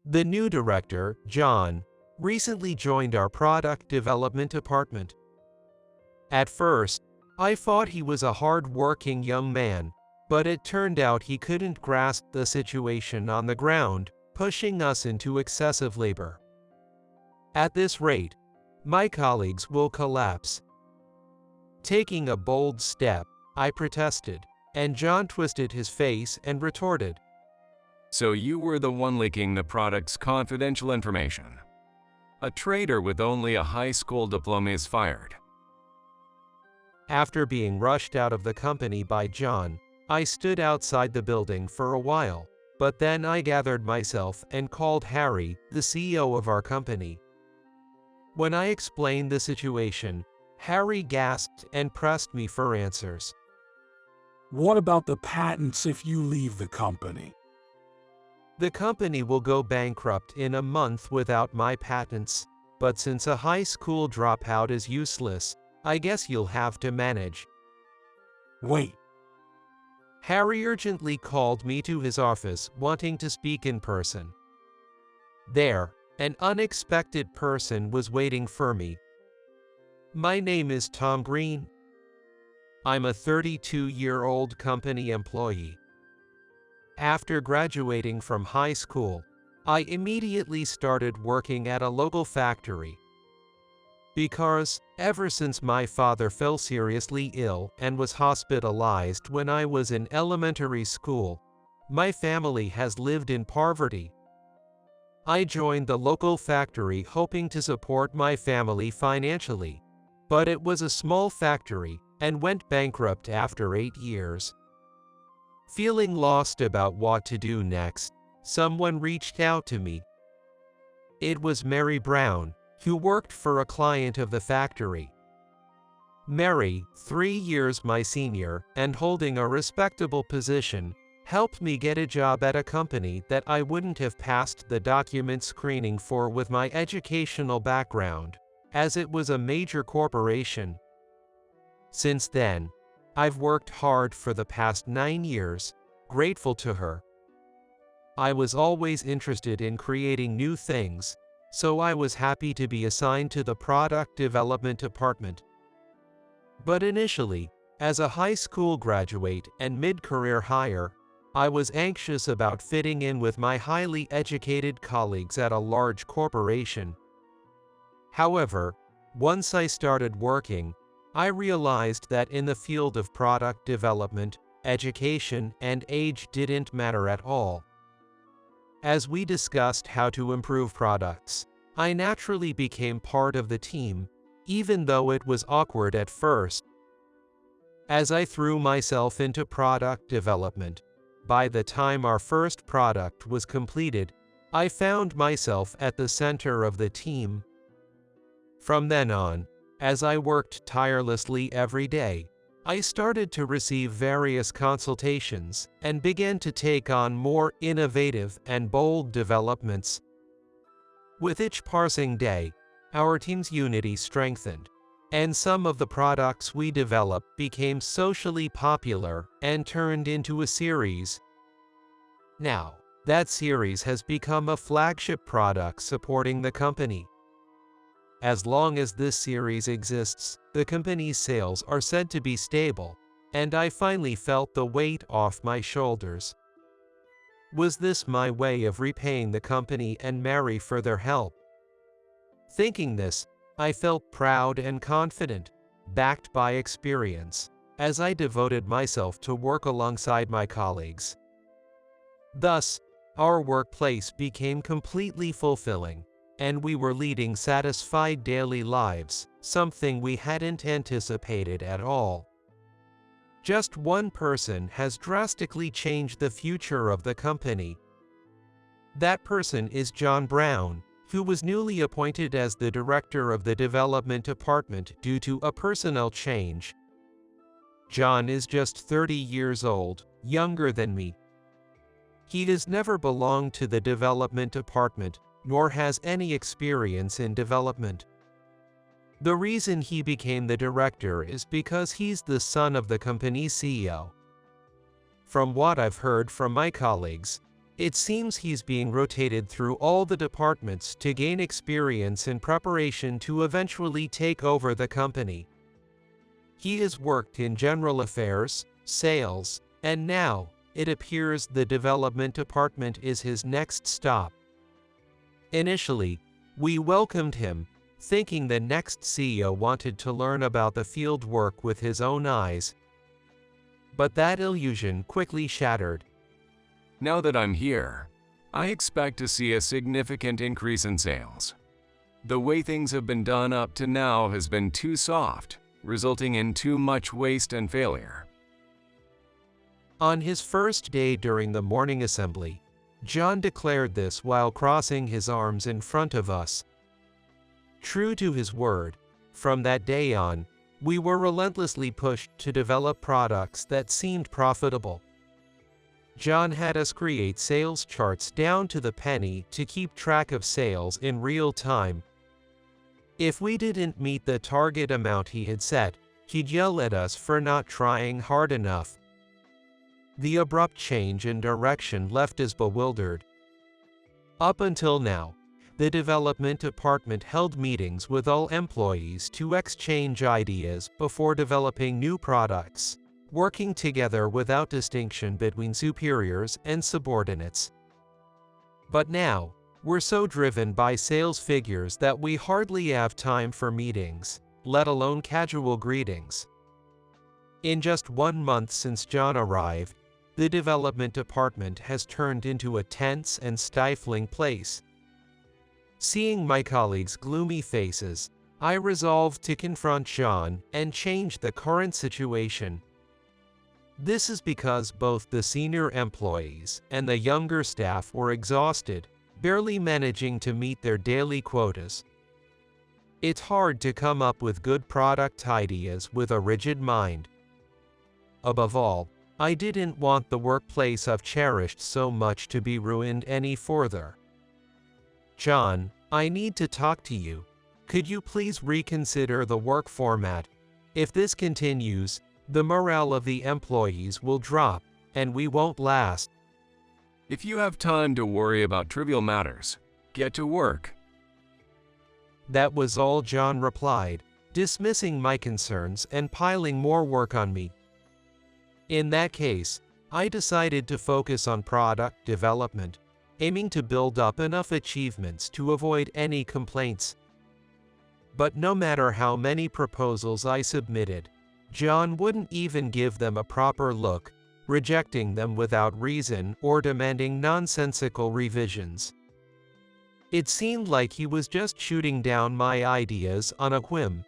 The new director, John, recently joined our product development department. At first, I thought he was a hard-working young man, but it turned out he couldn't grasp the situation on the ground, pushing us into excessive labor. At this rate, my colleagues will collapse. Taking a bold step, I protested, and John twisted his face and retorted, So you were the one leaking the product's confidential information. A traitor with only a high school diploma is fired. After being rushed out of the company by John, I stood outside the building for a while, but then I gathered myself and called Harry, the CEO of our company. When I explained the situation, Harry gasped and pressed me for answers. What about the patents if you leave the company? The company will go bankrupt in a month without my patents, but since a high school dropout is useless, I guess you'll have to manage. Wait, Harry urgently called me to his office, wanting to speak in person. There, an unexpected person was waiting for me. My name is Tom Green. I'm a 32-year-old company employee. After graduating from high school, I immediately started working at a local factory. Because, ever since my father fell seriously ill and was hospitalized when I was in elementary school, my family has lived in poverty. I joined the local factory hoping to support my family financially, but it was a small factory and went bankrupt after 8 years. Feeling lost about what to do next, someone reached out to me. It was Mary Brown, who worked for a client of the factory. Mary, 3 years my senior and holding a respectable position, helped me get a job at a company that I wouldn't have passed the document screening for with my educational background, as it was a major corporation. Since then, I've worked hard for the past 9 years, grateful to her. I was always interested in creating new things, so I was happy to be assigned to the product development department. But initially, as a high school graduate and mid-career hire, I was anxious about fitting in with my highly educated colleagues at a large corporation. However, once I started working, I realized that in the field of product development, education and age didn't matter at all. As we discussed how to improve products, I naturally became part of the team, even though it was awkward at first. As I threw myself into product development, by the time our first product was completed, I found myself at the center of the team. From then on, as I worked tirelessly every day, I started to receive various consultations and began to take on more innovative and bold developments. With each passing day, our team's unity strengthened, and some of the products we developed became socially popular and turned into a series. Now, that series has become a flagship product supporting the company. As long as this series exists, the company's sales are said to be stable, and I finally felt the weight off my shoulders. Was this my way of repaying the company and Mary for their help? Thinking this, I felt proud and confident, backed by experience, as I devoted myself to work alongside my colleagues. Thus, our workplace became completely fulfilling, and we were leading satisfied daily lives, something we hadn't anticipated at all. Just one person has drastically changed the future of the company. That person is John Brown, who was newly appointed as the director of the development department due to a personnel change. John is just 30 years old, younger than me. He has never belonged to the development department, nor has any experience in development. The reason he became the director is because he's the son of the company's CEO. From what I've heard from my colleagues, It seems he's being rotated through all the departments to gain experience in preparation to eventually take over the company. He has worked in general affairs, sales, and now, it appears the development department is his next stop. Initially, we welcomed him, thinking the next CEO wanted to learn about the field work with his own eyes. But that illusion quickly shattered. Now that I'm here, I expect to see a significant increase in sales. The way things have been done up to now has been too soft, resulting in too much waste and failure. On his first day during the morning assembly, John declared this while crossing his arms in front of us. True to his word, from that day on, we were relentlessly pushed to develop products that seemed profitable. John had us create sales charts down to the penny to keep track of sales in real time. If we didn't meet the target amount he had set, he'd yell at us for not trying hard enough. The abrupt change in direction left us bewildered. Up until now, the development department held meetings with all employees to exchange ideas before developing new products, working together without distinction between superiors and subordinates. But now, we're so driven by sales figures that we hardly have time for meetings, let alone casual greetings. In just 1 month since John arrived, the development department has turned into a tense and stifling place. Seeing my colleagues' gloomy faces, I resolved to confront John and change the current situation. This is because both the senior employees and the younger staff were exhausted, barely managing to meet their daily quotas. It's hard to come up with good product ideas with a rigid mind. Above all, I didn't want the workplace I've cherished so much to be ruined any further. John, I need to talk to you. Could you please reconsider the work format? If this continues, the morale of the employees will drop, and we won't last. If you have time to worry about trivial matters, get to work. That was all John replied, dismissing my concerns and piling more work on me. In that case, I decided to focus on product development, aiming to build up enough achievements to avoid any complaints. But no matter how many proposals I submitted, John wouldn't even give them a proper look, rejecting them without reason or demanding nonsensical revisions. It seemed like he was just shooting down my ideas on a whim.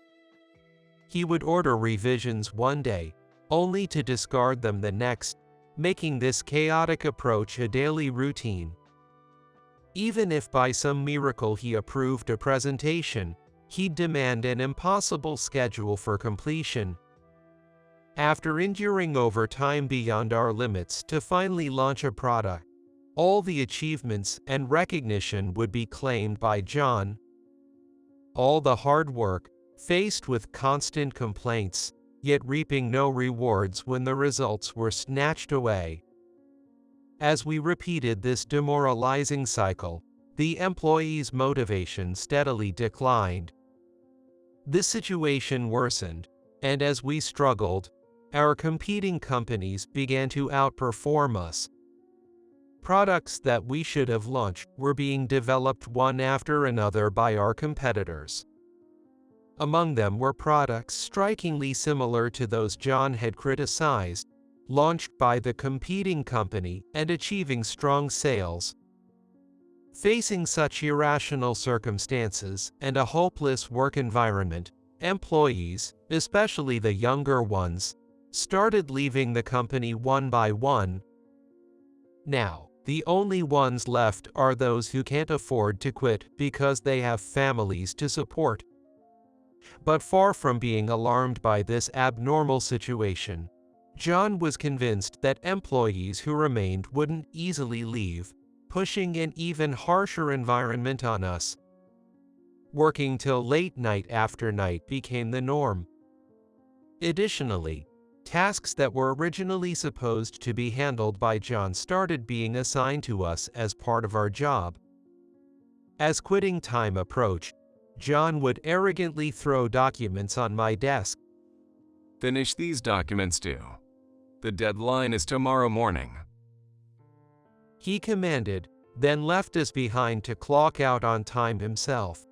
He would order revisions one day, only to discard them the next, making this chaotic approach a daily routine. Even if by some miracle he approved a presentation, he'd demand an impossible schedule for completion. After enduring over time beyond our limits to finally launch a product, all the achievements and recognition would be claimed by John. All the hard work, faced with constant complaints, yet reaping no rewards when the results were snatched away. As we repeated this demoralizing cycle, the employees' motivation steadily declined. This situation worsened, and as we struggled, our competing companies began to outperform us. Products that we should have launched were being developed one after another by our competitors. Among them were products strikingly similar to those John had criticized, launched by the competing company and achieving strong sales. Facing such irrational circumstances and a hopeless work environment, employees, especially the younger ones, started leaving the company one by one. Now, the only ones left are those who can't afford to quit because they have families to support. But far from being alarmed by this abnormal situation, John was convinced that employees who remained wouldn't easily leave, pushing an even harsher environment on us. Working till late night after night became the norm. Additionally, tasks that were originally supposed to be handled by John started being assigned to us as part of our job. As quitting time approached, John would arrogantly throw documents on my desk. Finish these documents too. The deadline is tomorrow morning. He commanded, then left us behind to clock out on time himself.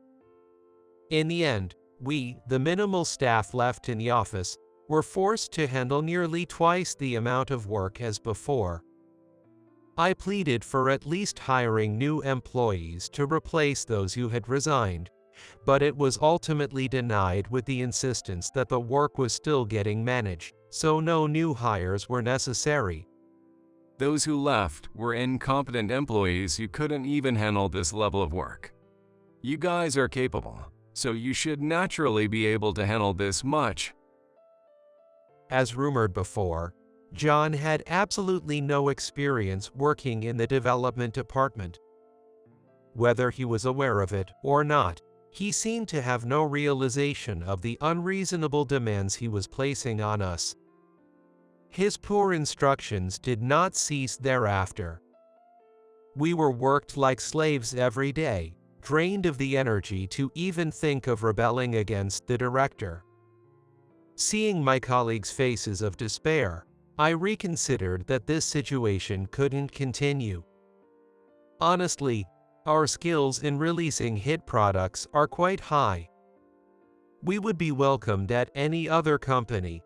In the end, we, the minimal staff left in the office, were forced to handle nearly twice the amount of work as before. I pleaded for at least hiring new employees to replace those who had resigned, but it was ultimately denied with the insistence that the work was still getting managed, so no new hires were necessary. Those who left were incompetent employees who couldn't even handle this level of work. You guys are capable, so you should naturally be able to handle this much. As rumored before, John had absolutely no experience working in the development department. Whether he was aware of it or not, he seemed to have no realization of the unreasonable demands he was placing on us. His poor instructions did not cease thereafter. We were worked like slaves every day, drained of the energy to even think of rebelling against the director. Seeing my colleagues' faces of despair, I reconsidered that this situation couldn't continue. Honestly, our skills in releasing hit products are quite high. We would be welcomed at any other company.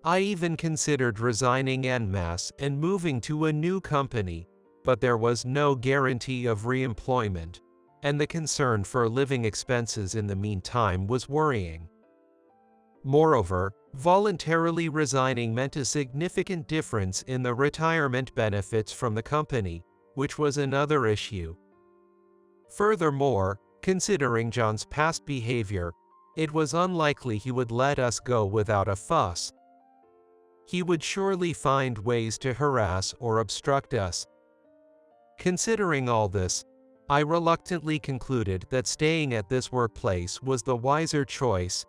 I even considered resigning en masse and moving to a new company, but there was no guarantee of re-employment, and the concern for living expenses in the meantime was worrying. Moreover, voluntarily resigning meant a significant difference in the retirement benefits from the company, which was another issue. Furthermore, considering John's past behavior, it was unlikely he would let us go without a fuss. He would surely find ways to harass or obstruct us. Considering all this, I reluctantly concluded that staying at this workplace was the wiser choice.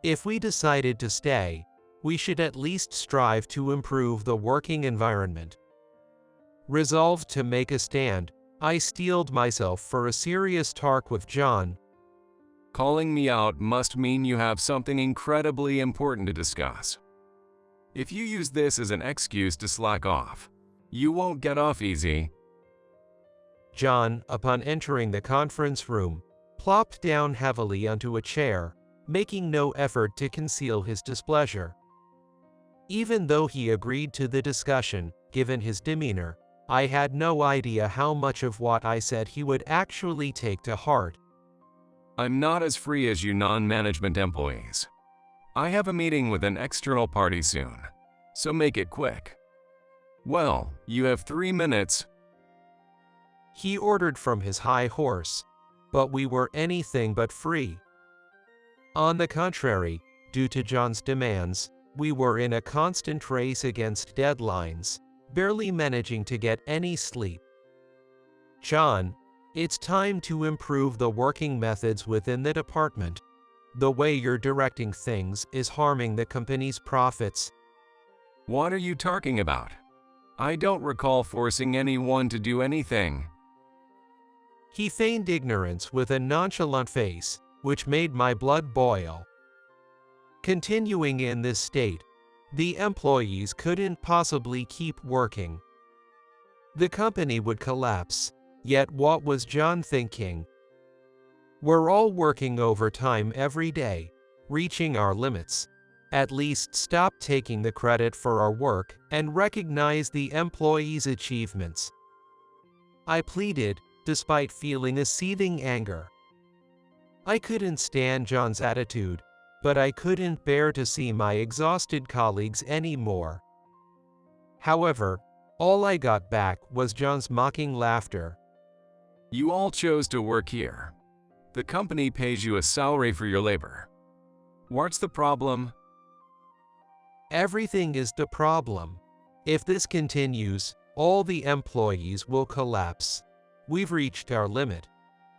If we decided to stay, we should at least strive to improve the working environment. Resolved to make a stand, I steeled myself for a serious talk with John. Calling me out must mean you have something incredibly important to discuss. If you use this as an excuse to slack off, you won't get off easy. John, upon entering the conference room, plopped down heavily onto a chair, making no effort to conceal his displeasure. Even though he agreed to the discussion, given his demeanor, I had no idea how much of what I said he would actually take to heart. I'm not as free as you non-management employees. I have a meeting with an external party soon, so make it quick. Well, you have 3 minutes. He ordered from his high horse, but we were anything but free. On the contrary, due to John's demands, we were in a constant race against deadlines, barely managing to get any sleep. John, it's time to improve the working methods within the department. The way you're directing things is harming the company's profits. What are you talking about? I don't recall forcing anyone to do anything. He feigned ignorance with a nonchalant face, which made my blood boil. Continuing in this state, the employees couldn't possibly keep working. The company would collapse. Yet what was John thinking? We're all working overtime every day, reaching our limits. At least stop taking the credit for our work and recognize the employees' achievements. I pleaded, despite feeling a seething anger. I couldn't stand John's attitude, but I couldn't bear to see my exhausted colleagues anymore. However, all I got back was John's mocking laughter. You all chose to work here. The company pays you a salary for your labor. What's the problem? Everything is the problem. If this continues, all the employees will collapse. We've reached our limit.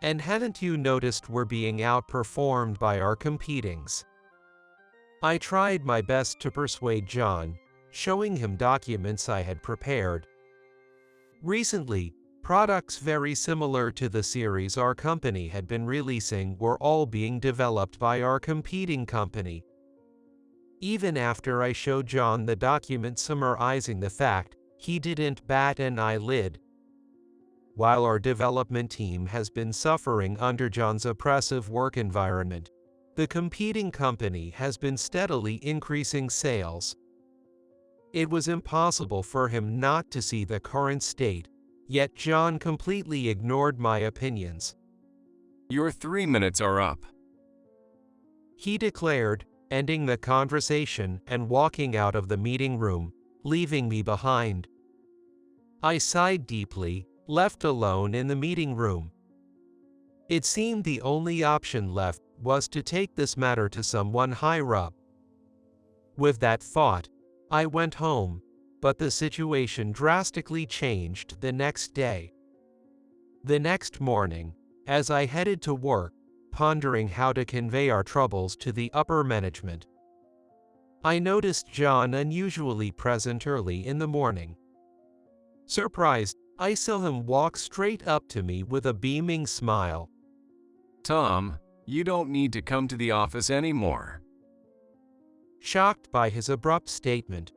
And hadn't you noticed we're being outperformed by our competitors? I tried my best to persuade John, showing him documents I had prepared. Recently, products very similar to the series our company had been releasing were all being developed by our competing company. Even after I showed John the document summarizing the fact, he didn't bat an eyelid. While our development team has been suffering under John's oppressive work environment, the competing company has been steadily increasing sales. It was impossible for him not to see the current state, yet John completely ignored my opinions. Your 3 minutes are up. He declared, ending the conversation and walking out of the meeting room, leaving me behind. I sighed deeply, left alone in the meeting room. It seemed the only option left was to take this matter to someone higher up. With that thought, I went home, but the situation drastically changed the next day. The next morning, as I headed to work, pondering how to convey our troubles to the upper management, I noticed John unusually present early in the morning. Surprised, I saw him walk straight up to me with a beaming smile. Tom, you don't need to come to the office anymore. Shocked by his abrupt statement,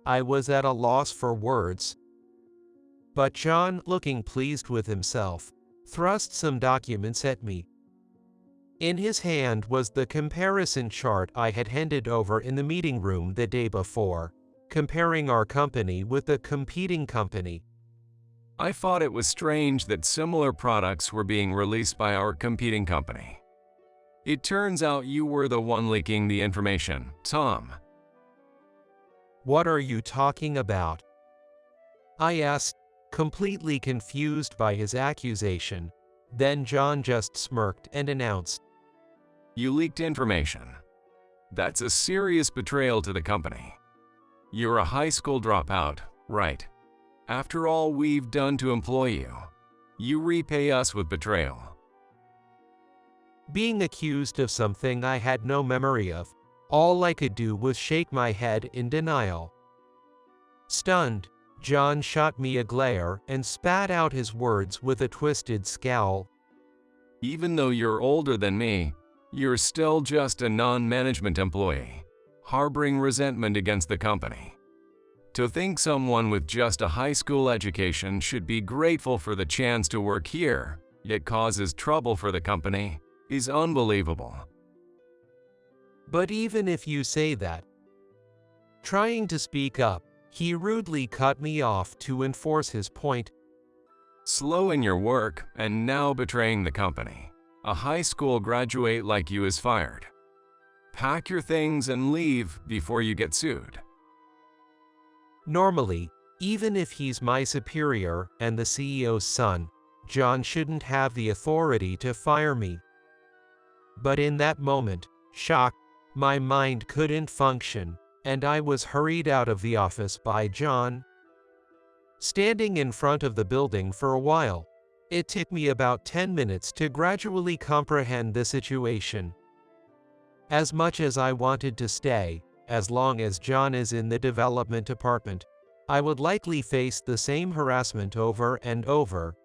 I was at a loss for words. But John, looking pleased with himself, thrust some documents at me. In his hand was the comparison chart I had handed over in the meeting room the day before, comparing our company with the competing company. I thought it was strange that similar products were being released by our competing company. It turns out you were the one leaking the information, Tom. What are you talking about? I asked, completely confused by his accusation. Then John just smirked and announced, You leaked information. That's a serious betrayal to the company. You're a high school dropout, right? After all we've done to employ you, you repay us with betrayal. Being accused of something I had no memory of, all I could do was shake my head in denial. Stunned, John shot me a glare and spat out his words with a twisted scowl. Even though you're older than me, you're still just a non-management employee, harboring resentment against the company. To think someone with just a high school education should be grateful for the chance to work here, yet causes trouble for the company, is unbelievable. But even if you say that, trying to speak up, he rudely cut me off to enforce his point. Slow in your work and now betraying the company. A high school graduate like you is fired. Pack your things and leave before you get sued. Normally, even if he's my superior and the CEO's son, John shouldn't have the authority to fire me. But in that moment, shocked, my mind couldn't function, and I was hurried out of the office by John. Standing in front of the building for a while, it took me about 10 minutes to gradually comprehend the situation. As much as I wanted to stay, as long as John is in the development department, I would likely face the same harassment over and over.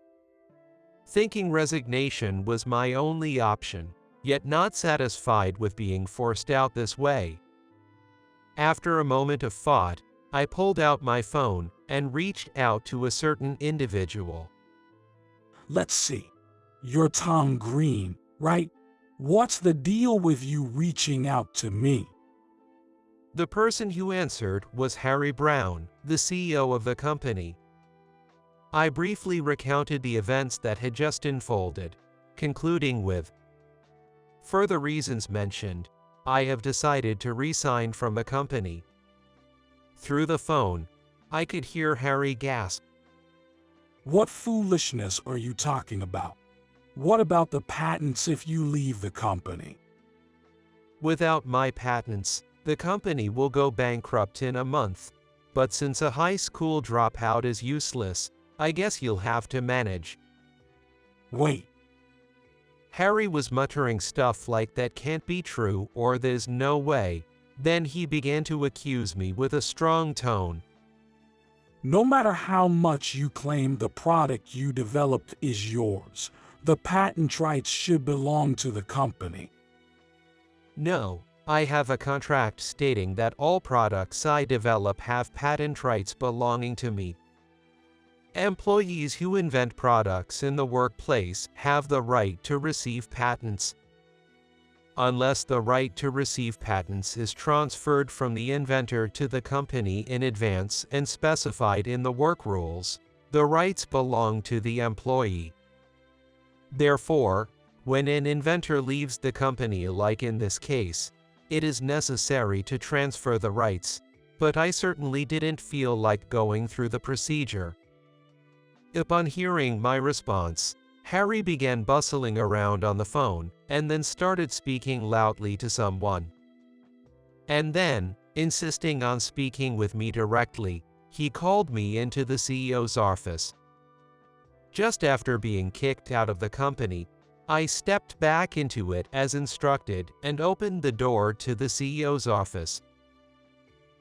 Thinking resignation was my only option, yet not satisfied with being forced out this way. After a moment of thought, I pulled out my phone and reached out to a certain individual. Let's see. You're Tom Green, right? What's the deal with you reaching out to me? The person who answered was Harry Brown, the CEO of the company. I briefly recounted the events that had just unfolded, concluding with, "For the reasons mentioned, I have decided to resign from the company." Through the phone, I could hear Harry gasp. What foolishness are you talking about? What about the patents if you leave the company? Without my patents, the company will go bankrupt in a month. But since a high school dropout is useless, I guess you'll have to manage. Wait. Harry was muttering stuff like that can't be true or there's no way, Then he began to accuse me with a strong tone. No matter how much you claim the product you developed is yours, the patent rights should belong to the company. No, I have a contract stating that all products I develop have patent rights belonging to me. Employees who invent products in the workplace have the right to receive patents. Unless the right to receive patents is transferred from the inventor to the company in advance and specified in the work rules, the rights belong to the employee. Therefore, when an inventor leaves the company, like in this case, it is necessary to transfer the rights, but I certainly didn't feel like going through the procedure. Upon hearing my response, Harry began bustling around on the phone and then started speaking loudly to someone. And then, insisting on speaking with me directly, he called me into the CEO's office. Just after being kicked out of the company, I stepped back into it as instructed and opened the door to the CEO's office.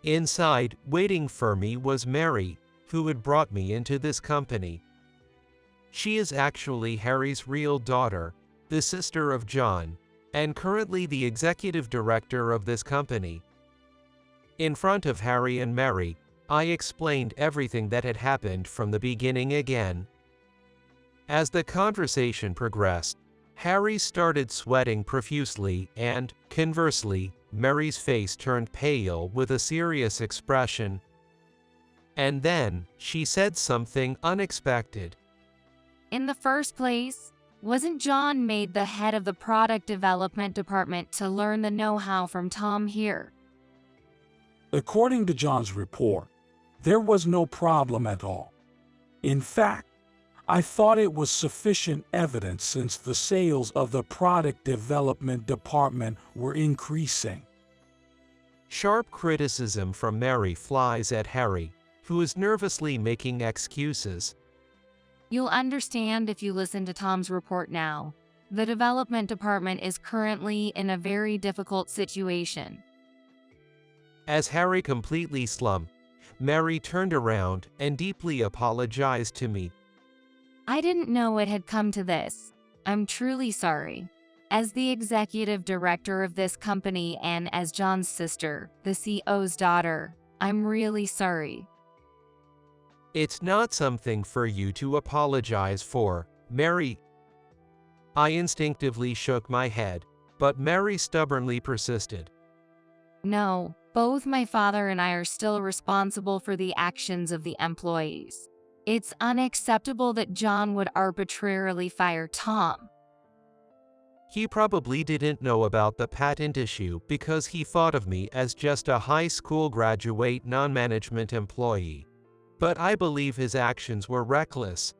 Inside, waiting for me was Mary, who had brought me into this company. She is actually Harry's real daughter, the sister of John, and currently the executive director of this company. In front of Harry and Mary, I explained everything that had happened from the beginning again. As the conversation progressed, Harry started sweating profusely and, conversely, Mary's face turned pale with a serious expression. And then, she said something unexpected. In the first place, wasn't John made the head of the product development department to learn the know-how from Tom here? According to John's report, there was no problem at all. In fact, I thought it was sufficient evidence since the sales of the product development department were increasing. Sharp criticism from Mary flies at Harry, who is nervously making excuses. You'll understand if you listen to Tom's report now. The development department is currently in a very difficult situation. As Harry completely slumped, Mary turned around and deeply apologized to me. I didn't know it had come to this. I'm truly sorry. As the executive director of this company and as John's sister, the CEO's daughter, I'm really sorry. It's not something for you to apologize for, Mary. I instinctively shook my head, but Mary stubbornly persisted. No, both my father and I are still responsible for the actions of the employees. It's unacceptable that John would arbitrarily fire Tom. He probably didn't know about the patent issue because he thought of me as just a high school graduate non-management employee. But I believe his actions were reckless.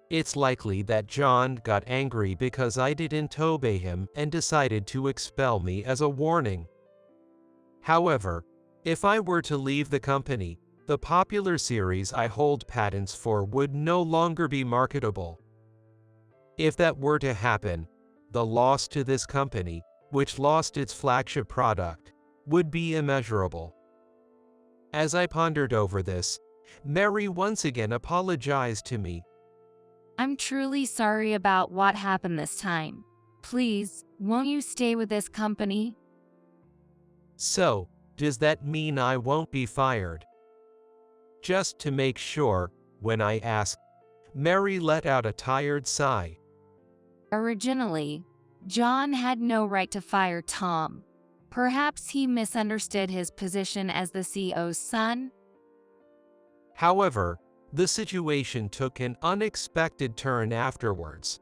It's likely that John got angry because I didn't obey him and decided to expel me as a warning. However, if I were to leave the company, the popular series I hold patents for would no longer be marketable. If that were to happen, the loss to this company, which lost its flagship product, would be immeasurable. As I pondered over this, Mary once again apologized to me. I'm truly sorry about what happened this time. Please, won't you stay with this company? So, does that mean I won't be fired? Just to make sure, when I asked, Mary let out a tired sigh. Originally, John had no right to fire Tom. Perhaps he misunderstood his position as the CEO's son. However, the situation took an unexpected turn afterwards.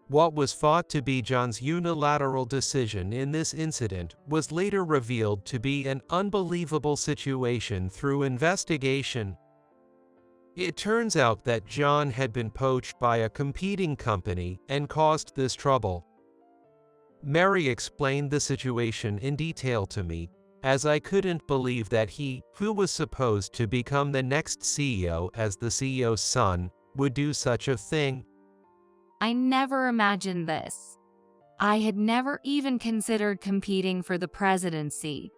What was thought to be John's unilateral decision in this incident was later revealed to be an unbelievable situation through investigation. It turns out that John had been poached by a competing company and caused this trouble. Mary explained the situation in detail to me, as I couldn't believe that he, who was supposed to become the next CEO as the CEO's son, would do such a thing. I never imagined this. I had never even considered competing for the presidency.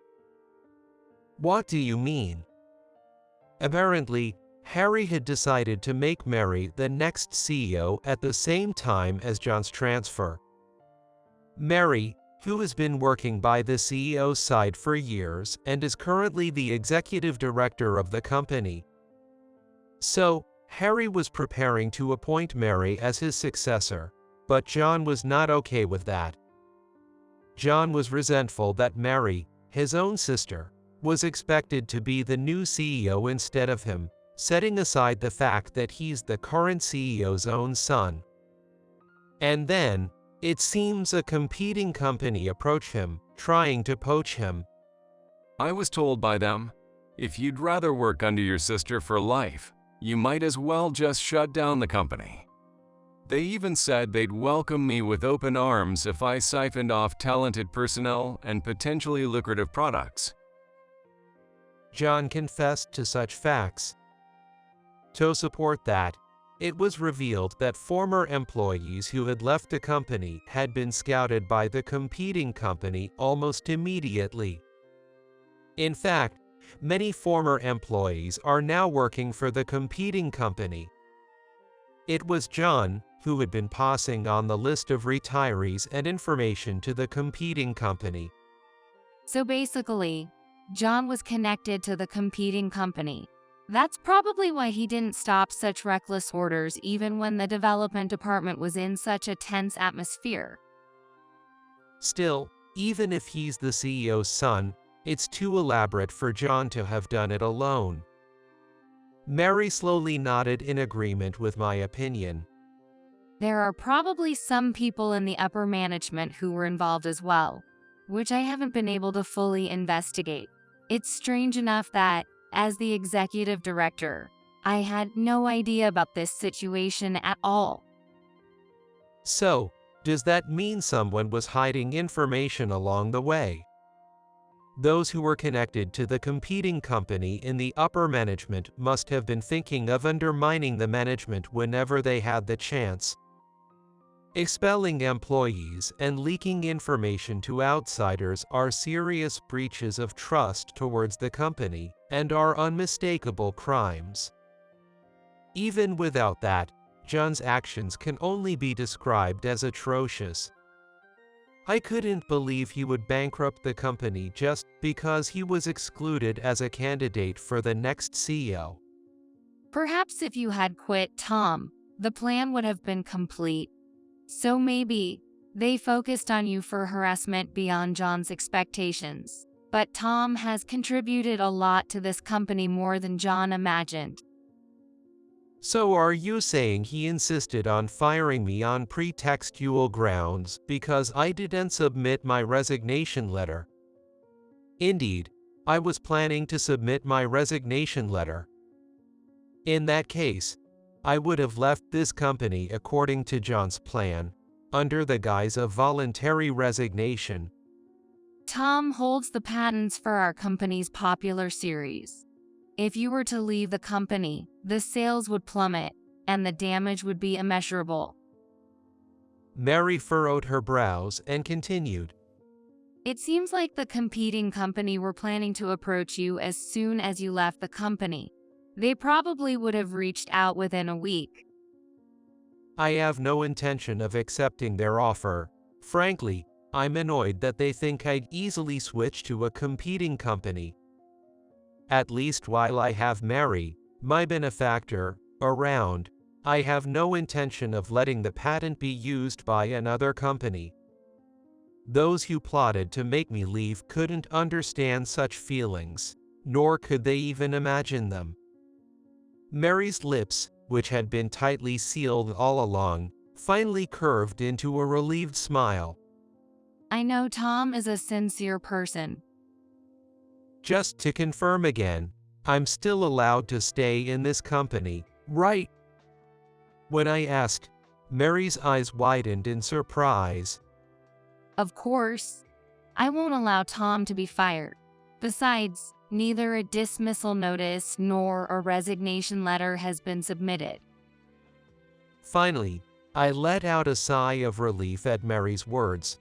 What do you mean? Apparently, Harry had decided to make Mary the next CEO at the same time as John's transfer. Mary, who has been working by the CEO's side for years and is currently the executive director of the company. So, Harry was preparing to appoint Mary as his successor, but John was not okay with that. John was resentful that Mary, his own sister, was expected to be the new CEO instead of him, setting aside the fact that he's the current CEO's own son. And then, it seems a competing company approached him, trying to poach him. I was told by them, if you'd rather work under your sister for life, you might as well just shut down the company. They even said they'd welcome me with open arms if I siphoned off talented personnel and potentially lucrative products. John confessed to such facts. To support that, it was revealed that former employees who had left the company had been scouted by the competing company almost immediately. In fact, many former employees are now working for the competing company. It was John who had been passing on the list of retirees and information to the competing company. So basically, John was connected to the competing company. That's probably why he didn't stop such reckless orders even when the development department was in such a tense atmosphere. Still, even if he's the CEO's son, it's too elaborate for John to have done it alone. Mary slowly nodded in agreement with my opinion. There are probably some people in the upper management who were involved as well, which I haven't been able to fully investigate. It's strange enough that, as the executive director, I had no idea about this situation at all. So, does that mean someone was hiding information along the way? Those who were connected to the competing company in the upper management must have been thinking of undermining the management whenever they had the chance. Expelling employees and leaking information to outsiders are serious breaches of trust towards the company and are unmistakable crimes. Even without that, John's actions can only be described as atrocious. I couldn't believe he would bankrupt the company just because he was excluded as a candidate for the next CEO. Perhaps if you had quit Tom, the plan would have been complete. So maybe they focused on you for harassment beyond John's expectations. But Tom has contributed a lot to this company more than John imagined. So are you saying he insisted on firing me on pretextual grounds because I didn't submit my resignation letter? Indeed, I was planning to submit my resignation letter. In that case, I would have left this company according to John's plan, under the guise of voluntary resignation. Tom holds the patents for our company's popular series. If you were to leave the company, the sales would plummet, and the damage would be immeasurable. Mary furrowed her brows and continued. It seems like the competing company were planning to approach you as soon as you left the company. They probably would have reached out within a week. I have no intention of accepting their offer. Frankly, I'm annoyed that they think I'd easily switch to a competing company. At least while I have Mary, my benefactor, around, I have no intention of letting the patent be used by another company. Those who plotted to make me leave couldn't understand such feelings, nor could they even imagine them. Mary's lips, which had been tightly sealed all along, finally curved into a relieved smile. I know Tom is a sincere person. Just to confirm again, I'm still allowed to stay in this company, right? When I asked, Mary's eyes widened in surprise. Of course. I won't allow Tom to be fired. Besides, neither a dismissal notice nor a resignation letter has been submitted. Finally, I let out a sigh of relief at Mary's words.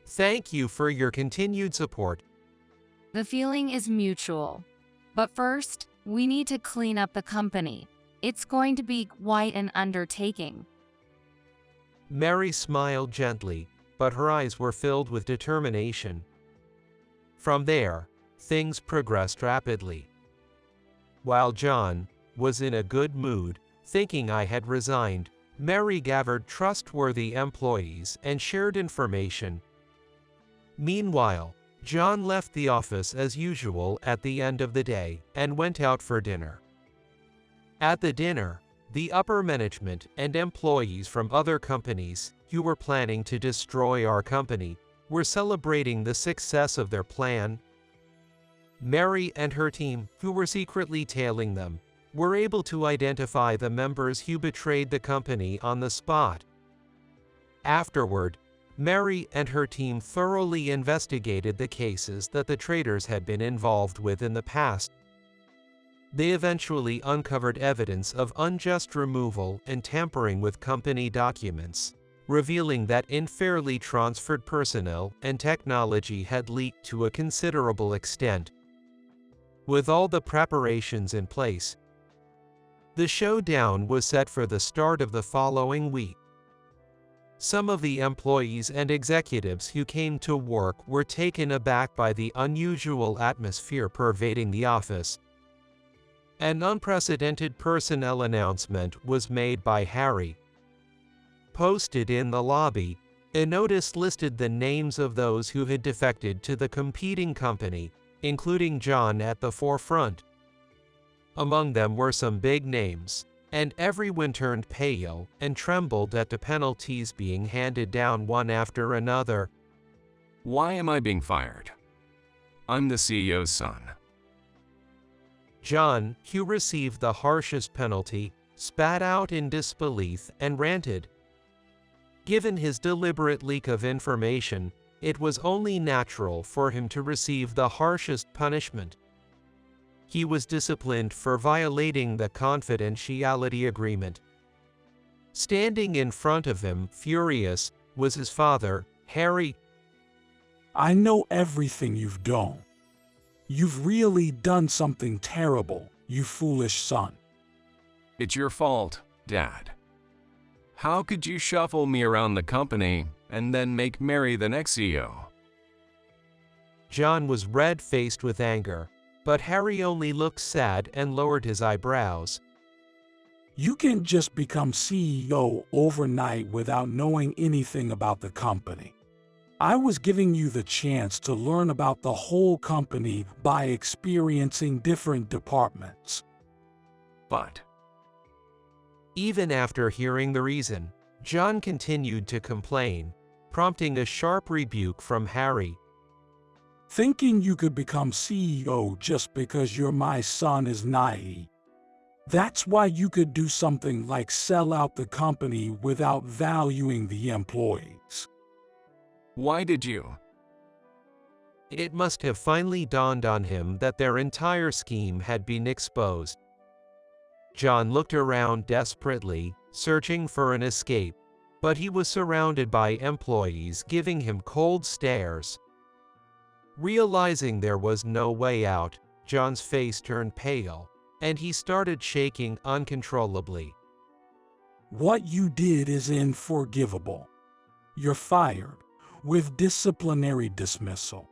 Thank you for your continued support. The feeling is mutual. But first, we need to clean up the company. It's going to be quite an undertaking. Mary smiled gently, but her eyes were filled with determination. From there, things progressed rapidly. While John was in a good mood, thinking I had resigned, Mary gathered trustworthy employees and shared information. Meanwhile, John left the office as usual at the end of the day and went out for dinner. At the dinner, the upper management and employees from other companies who were planning to destroy our company were celebrating the success of their plan. Mary and her team, who were secretly tailing them, were able to identify the members who betrayed the company on the spot. Afterward, Mary and her team thoroughly investigated the cases that the traitors had been involved with in the past. They eventually uncovered evidence of unjust removal and tampering with company documents, revealing that unfairly transferred personnel and technology had leaked to a considerable extent. With all the preparations in place, the showdown was set for the start of the following week. Some of the employees and executives who came to work were taken aback by the unusual atmosphere pervading the office. An unprecedented personnel announcement was made by Harry. Posted in the lobby, a notice listed the names of those who had defected to the competing company, including John at the forefront. Among them were some big names, and everyone turned pale and trembled at the penalties being handed down one after another. Why am I being fired? I'm the CEO's son. John, who received the harshest penalty, spat out in disbelief and ranted. Given his deliberate leak of information, it was only natural for him to receive the harshest punishment. He was disciplined for violating the confidentiality agreement. Standing in front of him, furious, was his father, Harry. I know everything you've done. You've really done something terrible, you foolish son. It's your fault, Dad. How could you shuffle me around the company and then make Mary the next CEO? John was red-faced with anger, but Harry only looked sad and lowered his eyebrows. You can't just become CEO overnight without knowing anything about the company. I was giving you the chance to learn about the whole company by experiencing different departments. But even after hearing the reason, John continued to complain, prompting a sharp rebuke from Harry. Thinking you could become CEO just because you're my son is naive. That's why you could do something like sell out the company without valuing the employees. why did you? It must have finally dawned on him that their entire scheme had been exposed. John looked around desperately, searching for an escape, but he was surrounded by employees giving him cold stares. Realizing there was no way out, John's face turned pale, and he started shaking uncontrollably. What you did is unforgivable. You're fired, with disciplinary dismissal.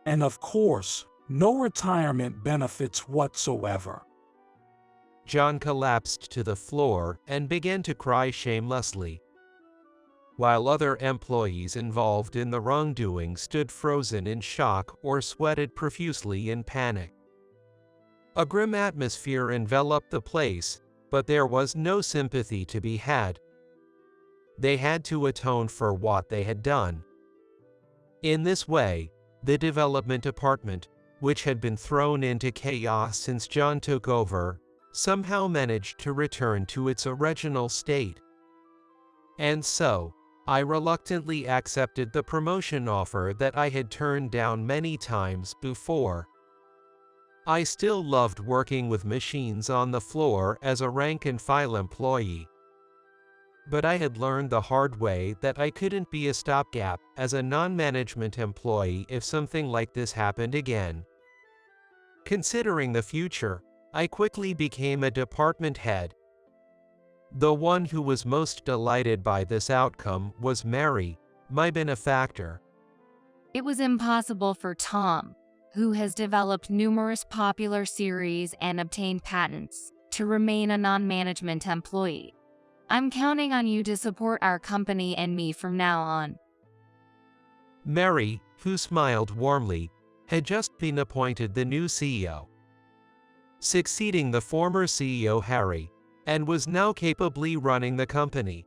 And of course, no retirement benefits whatsoever. John collapsed to the floor and began to cry shamelessly, while other employees involved in the wrongdoing stood frozen in shock or sweated profusely in panic. A grim atmosphere enveloped the place, but there was no sympathy to be had. They had to atone for what they had done. In this way, the development department, which had been thrown into chaos since John took over, somehow managed to return to its original state. And so, I reluctantly accepted the promotion offer that I had turned down many times before. I still loved working with machines on the floor as a rank-and-file employee. but I had learned the hard way that I couldn't be a stopgap as a non-management employee if something like this happened again. Considering the future, I quickly became a department head. The one who was most delighted by this outcome was Mary, my benefactor. It was impossible for Tom, who has developed numerous popular series and obtained patents, to remain a non-management employee. I'm counting on you to support our company and me from now on. Mary, who smiled warmly, had just been appointed the new CEO, succeeding the former CEO Harry, and was now capably running the company.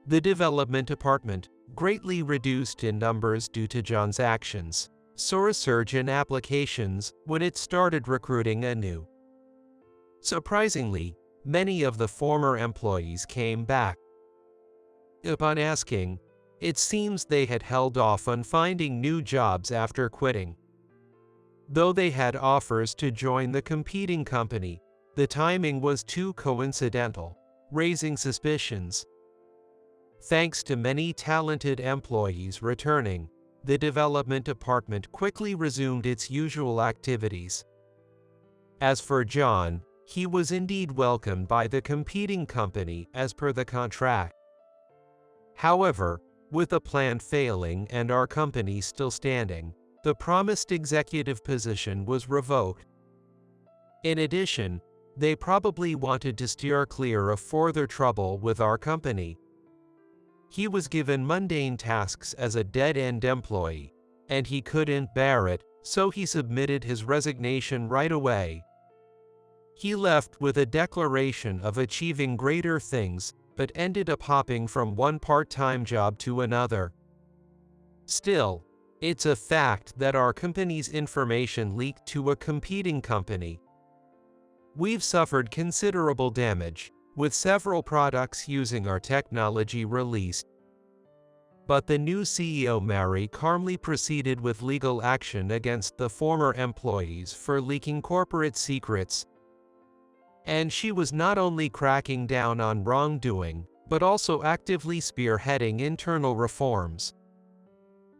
The development department, greatly reduced in numbers due to John's actions, saw a surge in applications when it started recruiting anew. Surprisingly, many of the former employees came back. Upon asking, it seems they had held off on finding new jobs after quitting. Though they had offers to join the competing company, the timing was too coincidental, raising suspicions. Thanks to many talented employees returning, the development department quickly resumed its usual activities. As for John, he was indeed welcomed by the competing company as per the contract. However, with the plan failing and our company still standing, the promised executive position was revoked. In addition, they probably wanted to steer clear of further trouble with our company. He was given mundane tasks as a dead-end employee, and he couldn't bear it, so he submitted his resignation right away. He left with a declaration of achieving greater things, but ended up hopping from one part-time job to another. Still, it's a fact that our company's information leaked to a competing company. We've suffered considerable damage, with several products using our technology released. But the new CEO Mary calmly proceeded with legal action against the former employees for leaking corporate secrets. And she was not only cracking down on wrongdoing, but also actively spearheading internal reforms.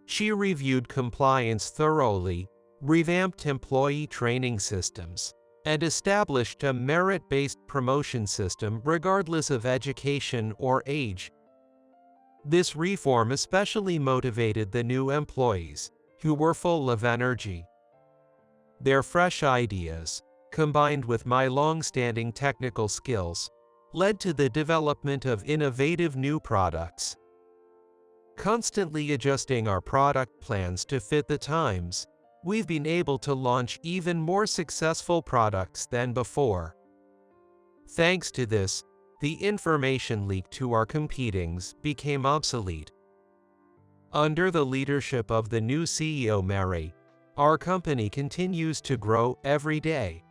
She reviewed compliance thoroughly, revamped employee training systems, and established a merit-based promotion system regardless of education or age. This reform especially motivated the new employees, who were full of energy. Their fresh ideas, combined with my long-standing technical skills, led to the development of innovative new products. Constantly adjusting our product plans to fit the times, we've been able to launch even more successful products than before. Thanks to this, the information leaked to our competitors became obsolete. Under the leadership of the new CEO Mary, our company continues to grow every day.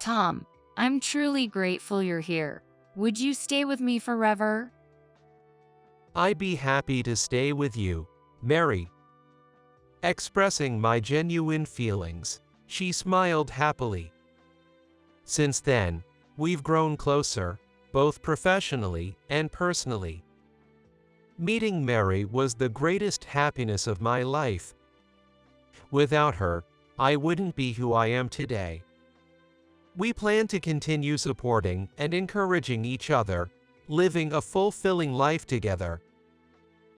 Tom, I'm truly grateful you're here. Would you stay with me forever? I'd be happy to stay with you, Mary. Expressing my genuine feelings, she smiled happily. Since then, we've grown closer, both professionally and personally. Meeting Mary was the greatest happiness of my life. Without her, I wouldn't be who I am today. We plan to continue supporting and encouraging each other, living a fulfilling life together,